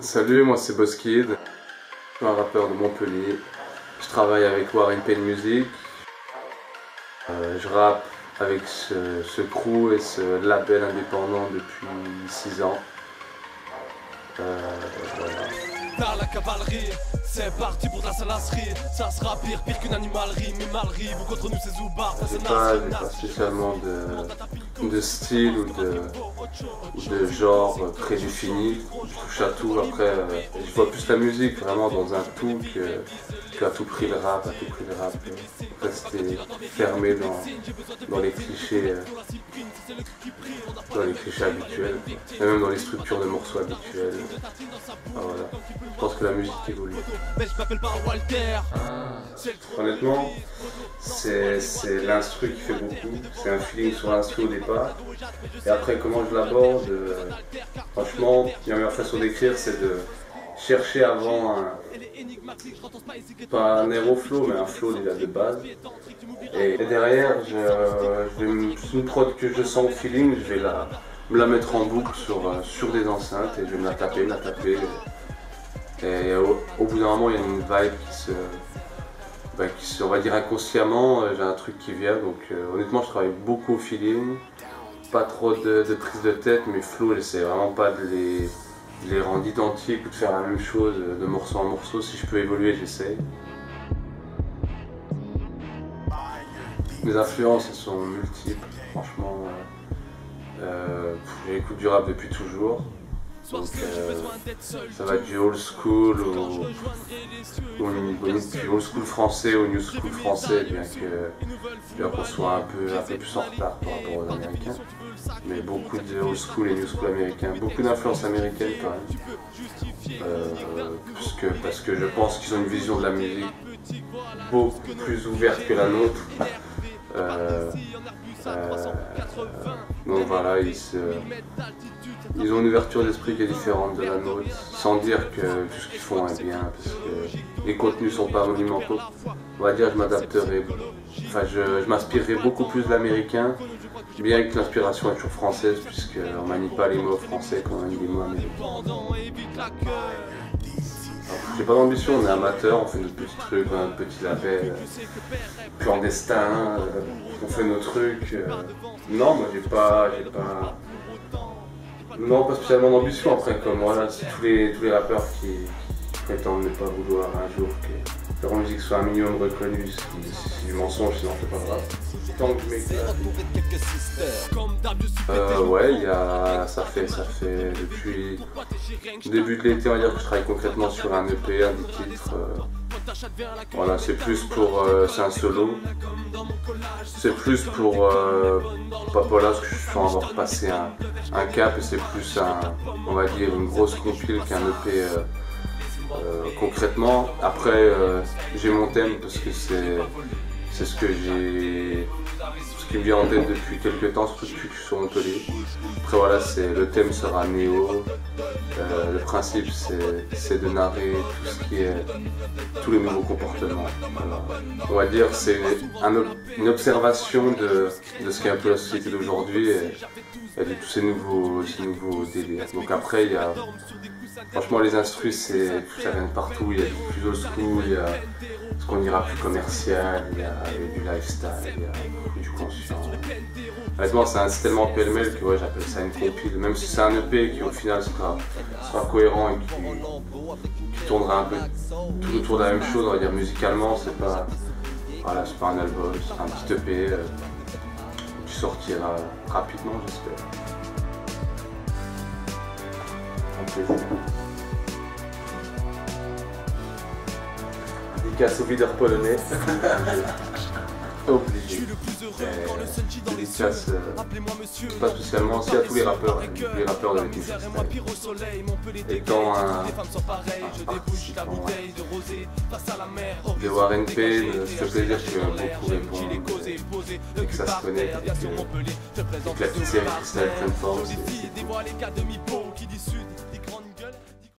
Salut, moi c'est Bosskid, je suis un rappeur de Montpellier. Je travaille avec Warren Pain Music. Je rappe avec ce crew et ce label indépendant depuis 6 ans. Voilà. Vers la cavalerie, c'est parti pour de la salasserie. Ça sera pire qu'une animalerie. Mimalerie, vous contre nous c'est Zoubar. J'ai pas spécialement de style ou de genre prédéfini. Je touche à tout. Après, je vois plus la musique vraiment dans un tout qu'à tout prix le rap. Rester fermé dans les clichés. Dans les clichés habituels, et même dans les structures de morceaux habituelles. Voilà. Je pense que la musique évolue. Honnêtement, c'est l'instru qui fait beaucoup. C'est un feeling sur l'instru au départ. Et après, comment je l'aborde, franchement, la meilleure façon d'écrire, c'est de chercher avant pas un aéroflow, mais un flow déjà de base. Et derrière, une prod que je sens au feeling, je vais me la mettre en boucle sur des enceintes et je vais me la taper. Et au bout d'un moment, il y a une vibe qui se, on va dire inconsciemment, j'ai un truc qui vient. Donc honnêtement, je travaille beaucoup au feeling. Pas trop de prise de tête, mais flow, j'essaie vraiment pas de les rendre identiques ou de faire la même chose de morceau en morceau. Si je peux évoluer, j'essaye. Mes influences elles sont multiples, franchement. J'écoute du rap depuis toujours. Donc ça va du old school du old school français au new school français, bien qu'on soit un peu plus en retard par rapport aux Américains. Mais beaucoup de old school et new school américains, beaucoup d'influences américaines quand même. Parce que je pense qu'ils ont une vision de la musique beaucoup plus ouverte que la nôtre. Donc voilà, ils ont une ouverture d'esprit qui est différente de la nôtre, sans dire que tout ce qu'ils font est bien, parce que les contenus sont pas monumentaux. On va dire, je m'adapterai, enfin je m'inspirerai beaucoup plus de l'américain, bien que l'inspiration est toujours française, puisqu'on manie pas les mots français quand on manie les mots américains. J'ai pas d'ambition, on est amateur, on fait notre petit truc, notre petit label clandestin, on fait nos trucs. Non, moi j'ai pas spécialement d'ambition. Après, comme voilà, c'est tous les rappeurs qui prétendent ne pas vouloir un jour que leur musique soit un minimum reconnue, c'est du mensonge, sinon c'est pas grave. Tant que je m'éclate. Ouais, ça fait depuis le début de l'été, on va dire que je travaille concrètement sur un EP, un 10 titres. Voilà, c'est plus pour, c'est un solo. C'est plus pour, pas là, parce que je sens avoir passé un cap, et c'est plus on va dire une grosse compile qu'un EP. Concrètement, après j'ai mon thème parce que c'est ce qui me vient en tête depuis quelques temps, surtout depuis que je suis sur Montpellier. Après voilà, le thème sera néo. Le principe c'est de narrer tous les nouveaux comportements. Voilà. On va dire c'est une observation de ce qu'est un peu la société d'aujourd'hui et de tous ces nouveaux délires. Donc après il y a franchement les instrus, ça vient de partout, il y a du plus old school, il y a ce qu'on dira plus commercial, il y a du lifestyle, il y a du conscient. Honnêtement c'est tellement pêle-mêle que ouais, j'appelle ça une compile, même si c'est un EP qui au final sera cohérent et qui tournera un peu tout autour de la même chose, on va dire musicalement, c'est pas un album, c'est un petit EP qui sortira rapidement j'espère. Plaisir. Dédicace au leader polonais. Obligé. Dédicace pas spécialement aussi à tous les rappeurs de l'équipe étant un participant de Warren Pain, ça fait plaisir que beaucoup répondent et que ça se connecte et que la petite série Crystal Transform, c'est cool.